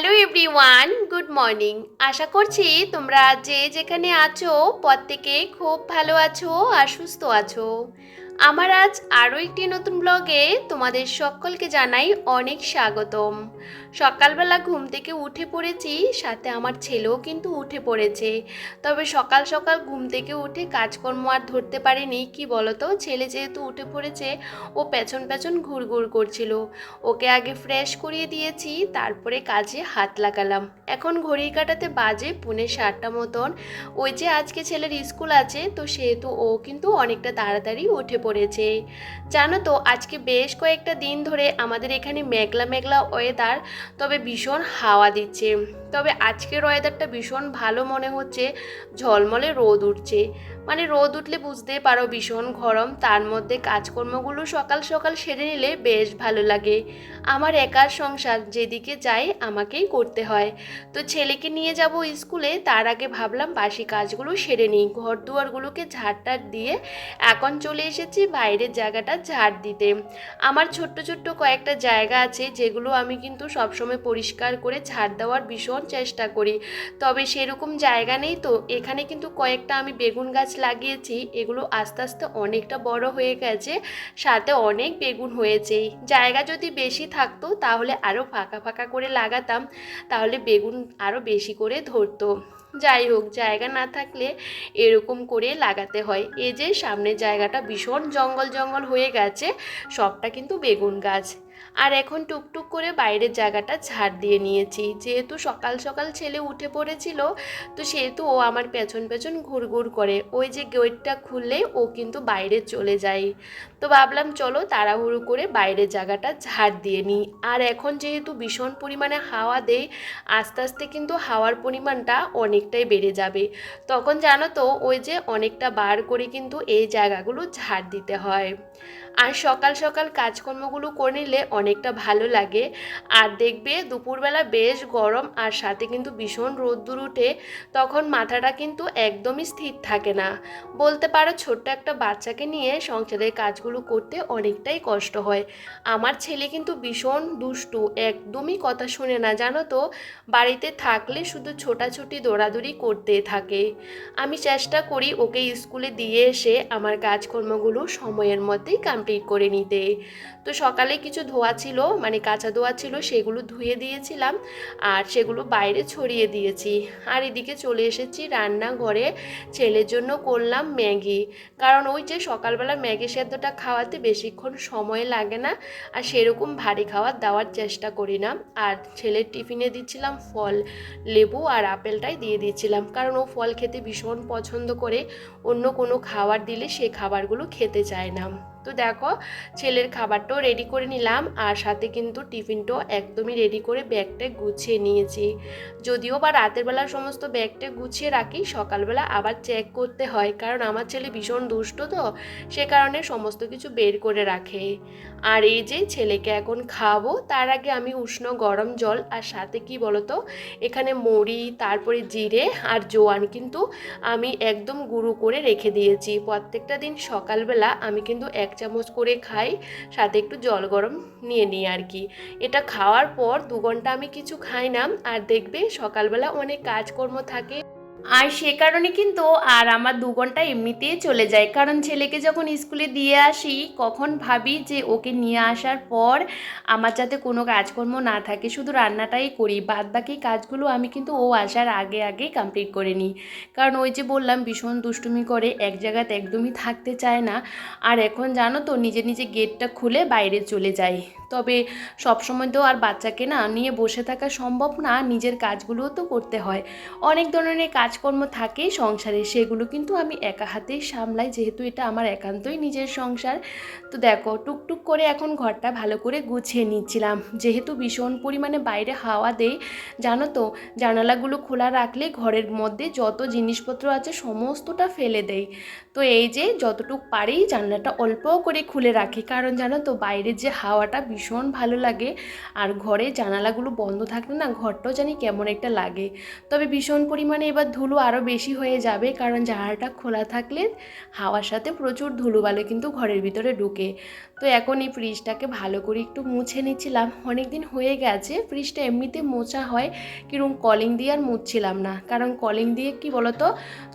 Hello everyone, good morning. আশা করছি তোমরা যে যেখানে আছো প্রত্যেকেই খুব ভালো আছো আর সুস্থ আছো। আমার আজ আরও একটি নতুন ব্লগে তোমাদের সকলকে জানাই অনেক স্বাগতম। সকালবেলা ঘুম থেকে উঠে পড়েছি, সাথে আমার ছেলেও কিন্তু উঠে পড়েছে। তবে সকাল সকাল ঘুম থেকে উঠে কাজকর্ম আর ধরতে পারিনি। কি বলতো, ছেলে যেহেতু উঠে পড়েছে ও পেছন পেছন ঘুরঘুর করছিল। ওকে আগে ফ্রেশ করিয়ে দিয়েছি, তারপরে কাজে হাত লাগালাম। এখন ঘড়ির কাঁটাতে বাজে 6:45 মতন। ওই যে আজকে ছেলের স্কুল আছে, তো সেহেতু ও কিন্তু অনেকটা তাড়াতাড়ি উঠে পড়েছে। জানো তো, আজকে বেশ কয়েকটা দিন ধরে আমাদের এখানে মেঘলা মেঘলা ওয়েদার, তবে ভীষণ হাওয়া দিচ্ছে। তবে আজকের ওয়েদারটা ভীষণ ভালো মনে হচ্ছে, ঝলমলে রোদ উঠছে। মানে রোদ উঠলে বুঝতেই পারো ভীষণ গরম, তার মধ্যে কাজকর্মগুলো সকাল সকাল সেরে নিলে বেশ ভালো লাগে। আমার একার সংসার, যেদিকে যাই আমাকেই করতে হয়। তো ছেলেকে নিয়ে যাব স্কুলে, তার আগে ভাবলাম বাসি কাজগুলো সেরে নিই। ঘর দুয়ারগুলোকে ঝাড়টার দিয়ে এখন চলে এসেছি বাইরের জায়গাটা ঝাড় দিতে। আমার ছোট্ট ছোট্ট কয়েকটা জায়গা আছে যেগুলো আমি কিন্তু সবসময় পরিষ্কার করে ঝাড় দেওয়ার ভীষণ চেষ্টা করি। তবে সেরকম জায়গা নেই, তো এখানে কিন্তু কয়েকটা আমি বেগুন গাছ লাগিয়েছি। এগুলো আস্তে আস্তে অনেকটা বড় হয়ে গেছে, সাথে অনেক বেগুন হয়েছে। জায়গা যদি বেশি থাকতো তাহলে আরও ফাঁকা ফাঁকা করে লাগাতাম, তাহলে বেগুন আরও বেশি করে ধরতো। যাই হোক, জায়গা না থাকলে এরকম করে লাগাতে হয়। এই যে সামনের জায়গাটা ভীষণ জঙ্গল জঙ্গল হয়ে গেছে, সবটা কিন্তু বেগুন গাছ। আর এখন টুকটুক করে বাইরের জায়গাটা ঝাড় দিয়ে নিয়েছি। যেহেতু সকাল সকাল ছেলে উঠে পড়েছিল, তো সেহেতু ও আমার পেছন পেছন ঘুরঘুর করে। ওই যে গেটটা খুললেই ও কিন্তু বাইরে চলে যায়। তো ভাবলাম চলো তাড়াহুড়ো করে বাইরের জায়গাটা ঝাড় দিয়ে নিই। আর এখন যেহেতু ভীষণ পরিমাণে হাওয়া দেয়, আস্তে আস্তে কিন্তু হাওয়ার পরিমাণটা অনেকটাই বেড়ে যাবে। তখন জানো তো, ওই যে অনেকটা বার করে কিন্তু এই জায়গাগুলো ঝাড় দিতে হয়। আর সকাল সকাল কাজকর্মগুলো করে নিলে অনেকটা ভালো লাগে। আর দেখবে দুপুরবেলা বেশ গরম, আর সাথে কিন্তু ভীষণ রোদ্দুর উঠে, তখন মাথাটা কিন্তু একদমই স্থির থাকে না। বলতে পারো ছোট্ট একটা বাচ্চাকে নিয়ে সংসারের কাজগুলো করতে অনেকটাই কষ্ট হয়। আমার ছেলে কিন্তু ভীষণ দুষ্টু, একদমই কথা শুনে না জানো তো। বাড়িতে থাকলে শুধু ছোটাছুটি দৌড়াদৌড়ি করতে থাকে। আমি চেষ্টা করি ওকে স্কুলে দিয়ে এসে আমার কাজকর্মগুলো সময়ের মধ্যেই কমপ্লিট করে নিতে। তো সকালে কিছু ধোয়া ছিল, মানে কাঁচা ধোয়া ছিল, সেগুলো ধুয়ে দিয়েছিলাম আর সেগুলো বাইরে ছড়িয়ে দিয়েছি। আর এদিকে চলে এসেছি রান্নাঘরে। ছেলের জন্য করলাম ম্যাগি, কারণ ওই যে সকালবেলা ম্যাগি সেদ্ধটা খাওয়াতে বেশিক্ষণ সময় লাগে না, আর সেরকম ভারী খাবার দেওয়ার চেষ্টা করি না। আর ছেলের টিফিনে দিচ্ছিলাম ফল, লেবু আর আপেলটাই দিয়ে দিচ্ছিলাম, কারণ ও ফল খেতে ভীষণ পছন্দ করে। অন্য কোনো খাবার দিলে সে খাবারগুলো খেতে চায় না। তো দেখো, ছেলের খাবারটাও রেডি করে নিলাম, আর সাথে কিন্তু টিফিনটাও একদমই রেডি করে ব্যাগটা গুছিয়ে নিয়েছি। যদিও বা রাতের বেলা সমস্ত ব্যাগটা গুছিয়ে রাখি, সকালবেলা আবার চেক করতে হয়, কারণ আমার ছেলে ভীষণ দুষ্ট, তো সে কারণে সমস্ত কিছু বের করে রাখে। আর এই যে ছেলেকে এখন খাওয়াবো, তার আগে আমি উষ্ণ গরম জল আর সাথে কি বলতো, এখানে মুড়ি, তারপরে জিরে আর জোয়ান কিন্তু আমি একদম গুঁড়ো করে রেখে দিয়েছি। প্রত্যেকটা দিন সকালবেলা আমি কিন্তু 1 চামচ করে খাই, সাথে একটু জল গরম নিয়ে নিই আর কি। এটা খাওয়ার পর 2 ঘন্টা আমি কিছু খাই না। আর দেখবে সকালবেলা অনেক কাজকর্ম থাকে, আর সে কারণে কিন্তু আর আমার 2 ঘন্টা এমনিতেই চলে যায়। কারণ ছেলেকে যখন স্কুলে দিয়ে আসি, কখন ভাবি যে ওকে নিয়ে আসার পর আমার যাতে কোনো কাজকর্ম না থাকে, শুধু রান্নাটাই করি, বাদ বাকি কাজগুলো আমি কিন্তু ও আসার আগে আগেই কমপ্লিট করে নিই। কারণ ওই যে বললাম ভীষণ দুষ্টুমি করে, এক জায়গাতে একদমই থাকতে চায় না। আর এখন জানো তো, নিজে নিজে গেটটা খুলে বাইরে চলে যায়। তবে সবসময় তো আর বাচ্চাকে না নিয়ে বসে থাকা সম্ভব না, নিজের কাজগুলোও তো করতে হয়। অনেক ধরনের কাজকর্ম থাকে সংসারে, সেগুলো কিন্তু আমি একা হাতেই সামলাই, যেহেতু এটা আমার একান্তই নিজের সংসার। তো দেখো, টুকটুক করে এখন ঘরটা ভালো করে গুছিয়ে নিচ্ছিলাম। যেহেতু ভীষণ পরিমাণে বাইরে হাওয়া দেয়, জানো তো, জানালাগুলো খোলা রাখলে ঘরের মধ্যে যত জিনিসপত্র আছে সমস্তটা ফেলে দেয়। তো এই যে যতটুকু পারি জানলাটা অল্প করে খুলে রাখি, কারণ জানো তো বাইরের যে হাওয়াটা ভীষণ ভালো লাগে। আর ঘরে জানালাগুলো বন্ধ থাকলে না ঘরটাও জানি কেমন একটা লাগে। তবে ভীষণ পরিমাণে এবার ধুলো আরও বেশি হয়ে যাবে, কারণ জানালাটা খোলা থাকলে হাওয়ার সাথে প্রচুর ধুলোবালি কিন্তু ঘরের ভিতরে ঢুকে। তো এখন এই ফ্রিজটাকে ভালো করে একটু মুছে নিচ্ছিলাম। অনেক দিন হয়ে গেছে ফ্রিজটা এমনিতে মোছা হয়, কিরকম কলিং দিয়ে আর মুছছিলাম না, কারণ কলিং দিয়ে কি বলতো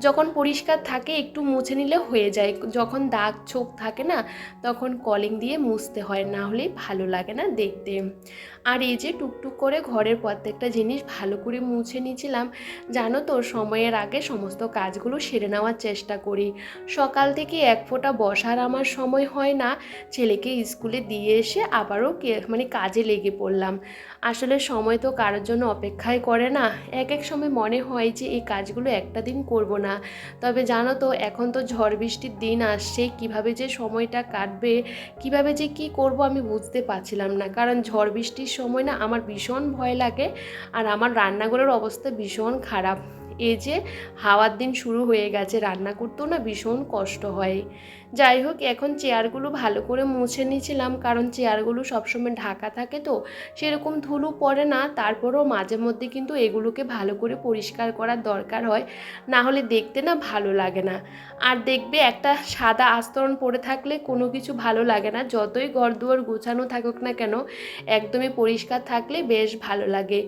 যখন পরিষ্কার থাকে একটু মুছে নিলে হয়ে যায়, যখন দাগ ছোপ থাকে না তখন কলিং দিয়ে মুছতে হয়, না হলে ভালো লাগে না দেখতে। আর এই যে টুকটুক করে ঘরের প্রত্যেকটা জিনিস ভালো করে মুছে নিয়েছিলাম। জানো তো সময়ের আগে সমস্ত কাজগুলো সেরে নেওয়ার চেষ্টা করি। সকাল থেকে এক ফোঁটা বসার আমার সময় হয় না, ছেলেকে স্কুলে দিয়ে এসে আবারও কাজে লেগে পড়লাম। আসলে সময় তো কারোর জন্য অপেক্ষাই করে না। এক এক সময় মনে হয় যে এই কাজগুলো একটা দিন করব না, তবে জানো তো এখন তো ঝড় বৃষ্টির দিন আসছে, কিভাবে যে সময়টা কাটবে, কিভাবে যে কি করব আমি বুঝতে পারছিলাম না। কারণ ঝড় বৃষ্টির সময় না আমার ভীষণ ভয় লাগে, আর আমার রান্নাঘরের অবস্থা ভীষণ খারাপ। এই যে হাওয়ার দিন শুরু হয়ে গেছে, রান্না করতেও না ভীষণ কষ্ট হয়। যাই হোক, এখন চেয়ারগুলো ভালো করে মুছে নিয়েছিলাম, কারণ চেয়ারগুলো সবসময় ঢাকা থাকে তো সেরকম ধুলো পড়ে না। তারপরেও মাঝে মধ্যে কিন্তু এগুলোকে ভালো করে পরিষ্কার করার দরকার হয়, না হলে দেখতে না ভালো লাগে না। আর দেখবে একটা সাদা আস্তরণ পড়ে থাকলে কোনো কিছু ভালো লাগে না, যতই ঘরদুয়ার গোছানো থাকুক না কেন একদমই পরিষ্কার থাকলে বেশ ভালো লাগে।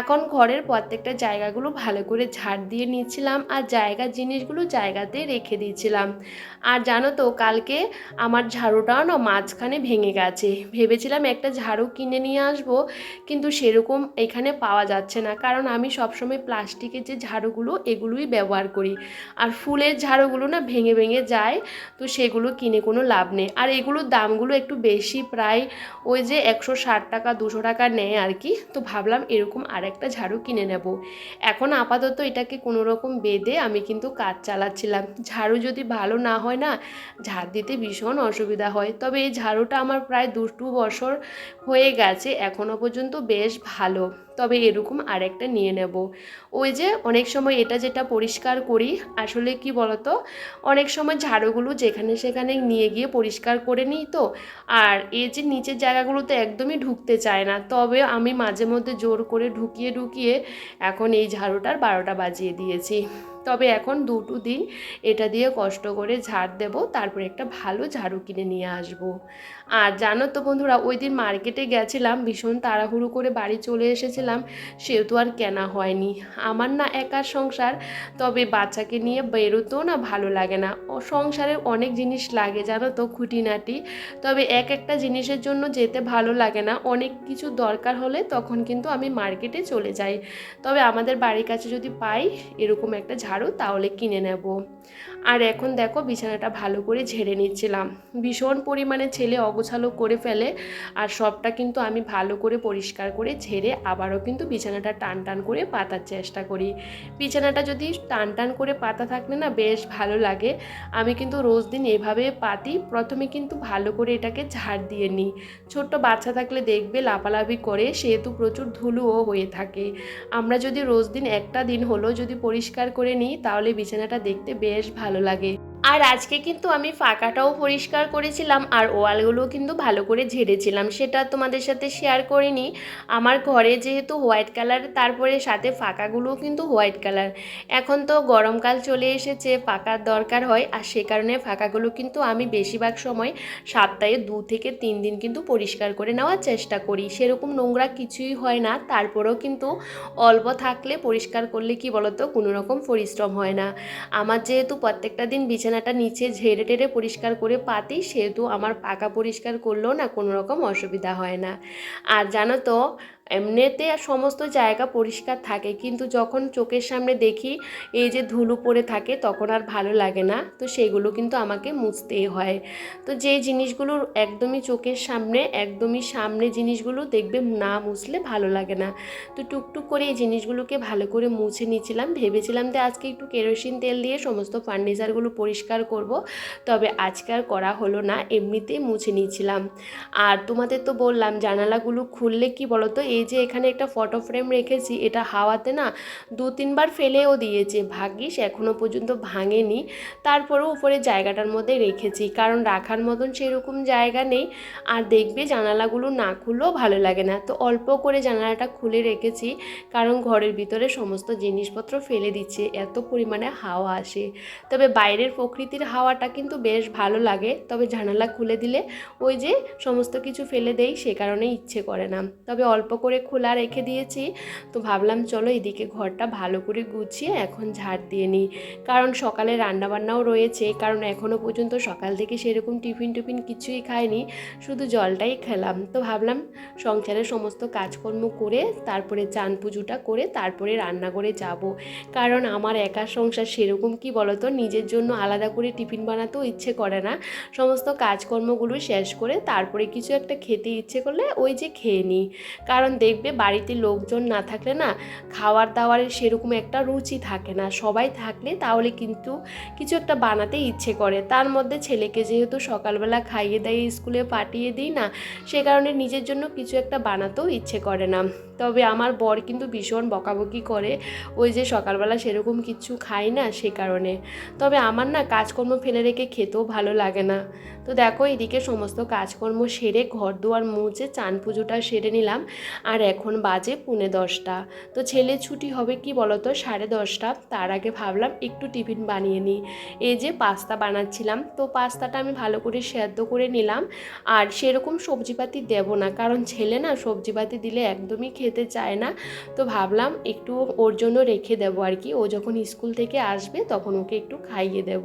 এখন ঘরের প্রত্যেকটা জায়গাগুলো ভালো করে ঝাড় দিয়ে নিচ্ছিলাম, আর জায়গার জিনিসগুলো জায়গাতে রেখে দিয়েছিলাম। আর জানো তো কালকে আমার ঝাড়ুটাও না মাঝখানে ভেঙে গেছে। ভেবেছিলাম একটা ঝাড়ু কিনে নিয়ে আসবো, কিন্তু সেরকম এখানে পাওয়া যাচ্ছে না, কারণ আমি সবসময় প্লাস্টিকের যে ঝাড়ুগুলো এগুলোই ব্যবহার করি, আর ফুলের ঝাড়ুগুলো না ভেঙে ভেঙে যায়, তো সেগুলো কিনে কোনো লাভ নেই। আর এগুলোর দামগুলো একটু বেশি, প্রায় ওই যে 160 টাকা 200 টাকা নেয় আর কি। তো ভাবলাম এরকম আরেকটা ঝাড়ু কিনে নেব। এখন আপাতত এটাকে কোনো রকম বেঁধে আমি কিন্তু কাজ চালাচ্ছিলাম। ঝাড়ু যদি ভালো না হয় না, ঝাড় দিতে ভীষণ অসুবিধা হয়। তবে এই ঝাড়ুটা আমার প্রায় 2 বছর হয়ে গেছে, এখনও পর্যন্ত বেশ ভালো। তবে এরকম আরেকটা নিয়ে নেব। ওই যে অনেক সময় এটা যেটা পরিষ্কার করি, আসলে কি বলতো অনেক সময় ঝাড়ুগুলো যেখানে সেখানে নিয়ে গিয়ে পরিষ্কার করে নিই তো, আর এই যে নিচের জায়গাগুলোতে একদমই ঢুকতে চায় না, তবে আমি মাঝে মধ্যে জোর করে ঢুকিয়ে ঢুকিয়ে এখন এই ঝাড়ুটার 12টা বাজিয়ে দিয়েছি। তবে এখন 2 দিন এটা দিয়ে কষ্ট করে ঝাড় দেব, তারপরে একটা ভালো ঝাড়ু কিনে নিয়ে আসব। আর জানো তো বন্ধুরা, ওই দিন মার্কেটে গেছিলাম, ভীষণ তাড়াহুড়ো করে বাড়ি চলে এসেছিলাম, সেহেতু আর কেনা হয়নি। আমার না একার সংসার, তবে বাচ্চাকে নিয়ে বেরোতেও না ভালো লাগে না। সংসারের অনেক জিনিস লাগে জানো তো, খুঁটিনাটি, তবে এক একটা জিনিসের জন্য যেতে ভালো লাগে না। অনেক কিছু দরকার হলে তখন কিন্তু আমি মার্কেটে চলে যাই। তবে আমাদের বাড়ির কাছে যদি পাই এরকম একটা ঝাড়ু তাহলে কিনে নেব। আর এখন দেখো বিছানাটা ভালো করে ঝেড়ে নিচ্ছিলাম। ভীষণ পরিমাণে ছেলে অগোছালো করে ফেলে, আর সবটা কিন্তু আমি ভালো করে পরিষ্কার করে ঝেড়ে আবারও কিন্তু বিছানাটা টান টান করে পাতার চেষ্টা করি। বিছানাটা যদি টান টান করে পাতা থাকলে না বেশ ভালো লাগে। আমি কিন্তু রোজ দিন এভাবে পাতি। প্রথমে কিন্তু ভালো করে এটাকে ঝাড় দিয়ে নিই। ছোট্ট বাচ্চা থাকলে দেখবে লাফালাফি করে, সেহেতু প্রচুর ধুলোও হয়ে থাকে। আমরা যদি রোজ দিন একটা দিন হলো যদি পরিষ্কার করে নিই তাহলে বিছানাটা দেখতে বেশ ভালো লাগে। আর আজকে কিন্তু আমি ফাঁকাটাও পরিষ্কার করেছিলাম, আর ওয়ালগুলোও কিন্তু ভালো করে ঝেড়েছিলাম, সেটা তোমাদের সাথে শেয়ার করিনি। আমার ঘরে যেহেতু হোয়াইট কালার, তারপরে সাথে ফাঁকাগুলোও কিন্তু হোয়াইট কালার। এখন তো গরমকাল চলে এসেছে, ফাঁকার দরকার হয়, আর সে কারণে ফাঁকাগুলো কিন্তু আমি বেশিরভাগ সময় সপ্তাহে 2 থেকে 3 দিন কিন্তু পরিষ্কার করে নেওয়ার চেষ্টা করি। সেরকম নোংরা কিছুই হয় না, তারপরেও কিন্তু অল্প থাকলে পরিষ্কার করলে কি বলতো কোনো রকম পরিশ্রম হয় না। আমার যেহেতু প্রত্যেকটা দিন বিছানাটা নিচে ঝেড়ে টেড়ে পরিষ্কার করে পাতি, সেহেতু আমার পাকা পরিষ্কার করলেও না কোনো রকম অসুবিধা হয় না। আর জানো তো এমনিতে সমস্ত জায়গা পরিষ্কার থাকে, কিন্তু যখন চোখের সামনে দেখি এই যে ধুলো পড়ে থাকে তখন আর ভালো লাগে না, তো সেগুলো কিন্তু আমাকে মুছতেই হয়। তো যে জিনিসগুলো একদমই চোখের সামনে, একদমই সামনে জিনিসগুলো দেখবে না মুছলে ভালো লাগে না। তো টুকটুক করে এই জিনিসগুলোকে ভালো করে মুছে নিয়েছিলাম। ভেবেছিলাম যে আজকে একটু কেরোসিন তেল দিয়ে সমস্ত ফার্নিচারগুলো পরিষ্কার করব, তবে আজকে আর করা হলো না, এমনিতেই মুছে নিয়েছিলাম। আর তোমাদের তো বললাম জানালাগুলো খুললে কি বলো তো এই এই যে এখানে একটা ফটো ফ্রেম রেখেছি, এটা হাওয়াতে না 2-3 বার ফেলেও দিয়েছে, ভাগ্যিস এখনও পর্যন্ত ভাঙেনি। তারপরেও উপরে জায়গাটার মধ্যে রেখেছি, কারণ রাখার মতন সেরকম জায়গা নেই। আর দেখবে জানালাগুলো না খুললেও ভালো লাগে না, তো অল্প করে জানালাটা খুলে রেখেছি, কারণ ঘরের ভিতরে সমস্ত জিনিসপত্র ফেলে দিচ্ছে, এত পরিমাণে হাওয়া আসে। তবে বাইরের প্রকৃতির হাওয়াটা কিন্তু বেশ ভালো লাগে, তবে জানালা খুলে দিলে ওই যে সমস্ত কিছু ফেলে দেই, সে কারণে ইচ্ছে করে না। তবে অল্প করে খোলা রেখে দিয়েছি। তো ভাবলাম চলো এদিকে ঘরটা ভালো করে গুছিয়ে এখন ঝাড় দিয়ে নিই, কারণ সকালে রান্নাবান্নাও রয়েছে, কারণ এখনও পর্যন্ত সকাল থেকে সেরকম টিফিন কিছুই খাইনি, শুধু জলটাই খেলাম। তো ভাবলাম সংসারের সমস্ত কাজকর্ম করে তারপরে চান পুজোটা করে তারপরে রান্নাঘরে যাব, কারণ আমার একা সংসার সেরকম কি বলতো, নিজের জন্য আলাদা করে টিফিন বানাতেও ইচ্ছে করে না। সমস্ত কাজকর্মগুলো শেষ করে তারপরে কিছু একটা খেতে ইচ্ছে করলে ওই যে খেয়ে নিই, কারণ দেখবে বাড়িতে লোকজন না থাকলে না খাওয়ার দাওয়ারের সেরকম একটা রুচি থাকে না, সবাই থাকলে তাহলে কিন্তু কিছু একটা বানাতে ইচ্ছে করে। তার মধ্যে ছেলেকে যেহেতু সকালবেলা খাইয়ে দাইয়ে স্কুলে পাঠিয়ে দিই না, সে কারণে নিজের জন্য কিছু একটা বানাতেও ইচ্ছে করে না। তবে আমার বর কিন্তু ভীষণ বকাবকি করে, ওই যে সকালবেলা সেরকম কিছু খাই না সে কারণে। তবে আমার না কাজকর্ম ফেলে রেখে খেতেও ভালো লাগে না। তো দেখো এদিকে সমস্ত কাজকর্ম সেরে ঘর দুয়ার মুছে চান পুজোটা সেরে নিলাম, আর এখন বাজে 10:45। তো ছেলে ছুটি হবে কি বলতো 10:30, তার আগে ভাবলাম একটু টিফিন বানিয়ে নিই। এই যে পাস্তা বানাচ্ছিলাম, তো পাস্তাটা আমি ভালো করে সেদ্ধ করে নিলাম, আর সেরকম সবজিপাতি দেব না, কারণ ছেলে না সবজিপাতি দিলে একদমই খেতে চায় না। তো ভাবলাম একটু ওর জন্য রেখে দেবো আর কি, ও যখন স্কুল থেকে আসবে তখন ওকে একটু খাইয়ে দেব।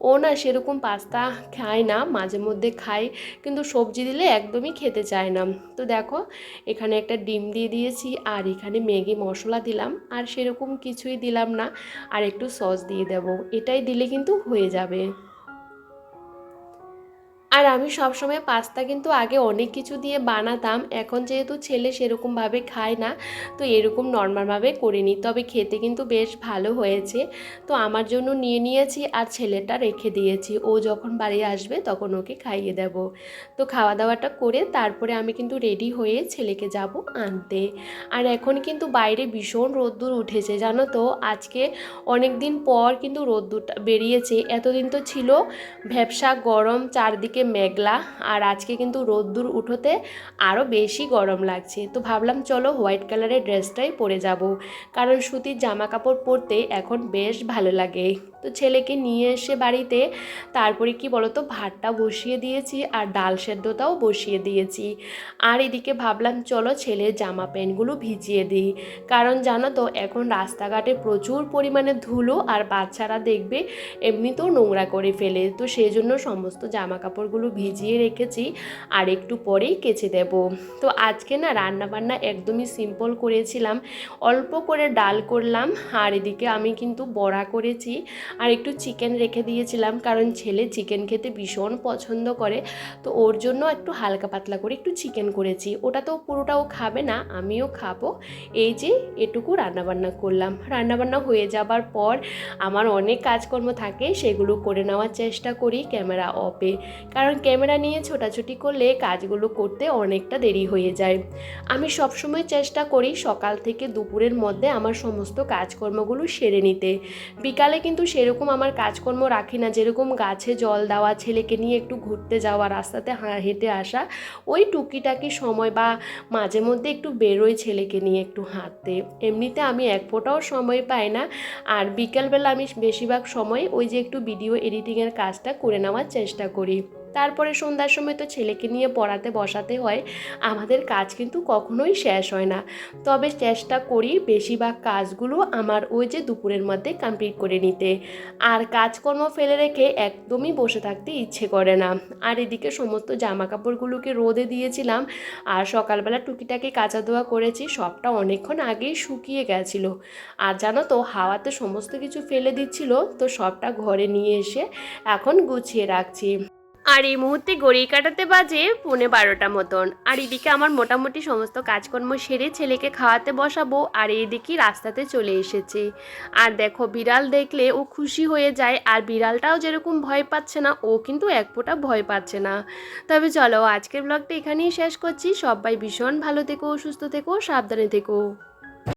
ও না সেরকম পাস্তা খায় না, মাঝে মধ্যে খায়, কিন্তু সবজি দিলে একদমই খেতে চায় না। তো দেখো এখানে একটা ডিম দিয়ে দিয়েছি, আর এখানে ম্যাগি মশলা দিলাম, আর সেরকম কিছুই দিলাম না, আর একটু সস দিয়ে দেব, এটাই দিলে কিন্তু হয়ে যাবে। আর আমি সবসময় পাস্তা কিন্তু আগে অনেক কিছু দিয়ে বানাতাম, এখন যেহেতু ছেলে সেরকমভাবে খায় না, তো এরকম নর্মালভাবে করে নিই, তবে খেতে কিন্তু বেশ ভালো হয়েছে। তো আমার জন্য নিয়ে নিয়েছি, আর ছেলেটা রেখে দিয়েছি, ও যখন বাড়ি আসবে তখন ওকে খাইয়ে দেব। তো খাওয়া দাওয়াটা করে তারপরে আমি কিন্তু রেডি হয়ে ছেলেকে যাব আনতে। আর এখন কিন্তু বাইরে ভীষণ রোদ্দুর উঠেছে জানো তো, আজকে অনেক দিন পর কিন্তু রোদ্দুরটা বেরিয়েছে, এতদিন তো ছিল ভ্যাপসা গরম, চারদিকে মেঘলা, আর আজকে কিন্তু রোদ্দুর উঠোতে আরও বেশি গরম লাগছে। তো ভাবলাম চলো হোয়াইট কালারের ড্রেসটাই পরে যাব, কারণ সুতির জামা কাপড় পরতে এখন বেশ ভালো লাগে। তো ছেলেকে নিয়ে এসে বাড়িতে তারপরে কি বলতো ভাতটা বসিয়ে দিয়েছি, আর ডাল সেদ্ধটাও বসিয়ে দিয়েছি। আর এদিকে ভাবলাম চলো ছেলের জামা প্যান্টগুলো ভিজিয়ে দিই, কারণ জানো তো এখন রাস্তাঘাটে প্রচুর পরিমাণে ধুলো, আর বাচ্চারা দেখবে এমনিতেও নোংরা করে ফেলে, তো সেই জন্য সমস্ত জামা কাপড়গুলো ভিজিয়ে রেখেছি, আর একটু পরেই কেচে দেব। তো আজকে না রান্নাবান্না একদমই সিম্পল করেছিলাম, অল্প করে ডাল করলাম, আর এদিকে আমি কিন্তু বড়া করেছি, আর একটু চিকেন রেখে দিয়েছিলাম, কারণ ছেলে চিকেন খেতে ভীষণ পছন্দ করে, তো ওর জন্য একটু হালকা পাতলা করে একটু চিকেন করেছি, ওটা তো পুরোটাও খাবে না, আমিও খাবো। এই যে এটুকু রান্নাবান্না করলাম। রান্নাবান্না হয়ে যাবার পর আমার অনেক কাজকর্ম থাকে, সেগুলো করে নেওয়ার চেষ্টা করি ক্যামেরা অফে, কারণ ক্যামেরা নিয়ে ছোটাছুটি করলে কাজগুলো করতে অনেকটা দেরি হয়ে যায়। আমি সবসময় চেষ্টা করি সকাল থেকে দুপুরের মধ্যে আমার সমস্ত কাজকর্মগুলো সেরে নিতে। বিকালে কিন্তু সেরকম আমার কাজকর্ম রাখি না, যেরকম গাছে জল দেওয়া, ছেলেকে নিয়ে একটু ঘুরতে যাওয়া, রাস্তাতে হেঁটে আসা, ওই টুকিটাকি সময়, বা মাঝে মধ্যে একটু বেরোই ছেলেকে নিয়ে একটু হাঁটতে, এমনিতে আমি এক ফোঁটাও সময় পাই না। আর বিকেলবেলা আমি বেশিরভাগ সময় ওই যে একটু ভিডিও এডিটিংয়ের কাজটা করে নেওয়ার চেষ্টা করি। তারপরে সন্ধ্যার সময় তো ছেলেকে নিয়ে পড়াতে বসাতে হয়, আমাদের কাজ কিন্তু কখনোই শেষ হয় না। তবে চেষ্টা করি বেশিরভাগ কাজগুলো আমার ওই যে দুপুরের মধ্যে কমপ্লিট করে নিতে, আর কাজকর্ম ফেলে রেখে একদমই বসে থাকতে ইচ্ছে করে না। আর এদিকে সমস্ত জামা কাপড়গুলোকে রোদে দিয়েছিলাম, আর সকালবেলা টুকিটাকি কাচা ধোয়া করেছি, সবটা অনেকক্ষণ আগেই শুকিয়ে গেছিলো। আর জানো তো হাওয়াতে সমস্ত কিছু ফেলে দিচ্ছিল, তো সবটা ঘরে নিয়ে এসে এখন গুছিয়ে রাখছি। আর এই মুহূর্তে ঘড়ি কাটাতে বাজে 11:15 মতন। আর এদিকে আমার মোটামুটি সমস্ত কাজকর্ম সেরে ছেলেকে খাওয়াতে বসাবো, আর এইদিকে রাস্তাতে চলে এসেছে। আর দেখো বিড়াল দেখলে ও খুশি হয়ে যায়, আর বিড়ালটাও যেরকম ভয় পাচ্ছে না, ও কিন্তু এক ফোঁটা ভয় পাচ্ছে না। তবে চলো আজকের ব্লগটা এখানেই শেষ করছি। সবাই ভীষণ ভালো থেকো, সুস্থ থেকো, সাবধানে থেকো।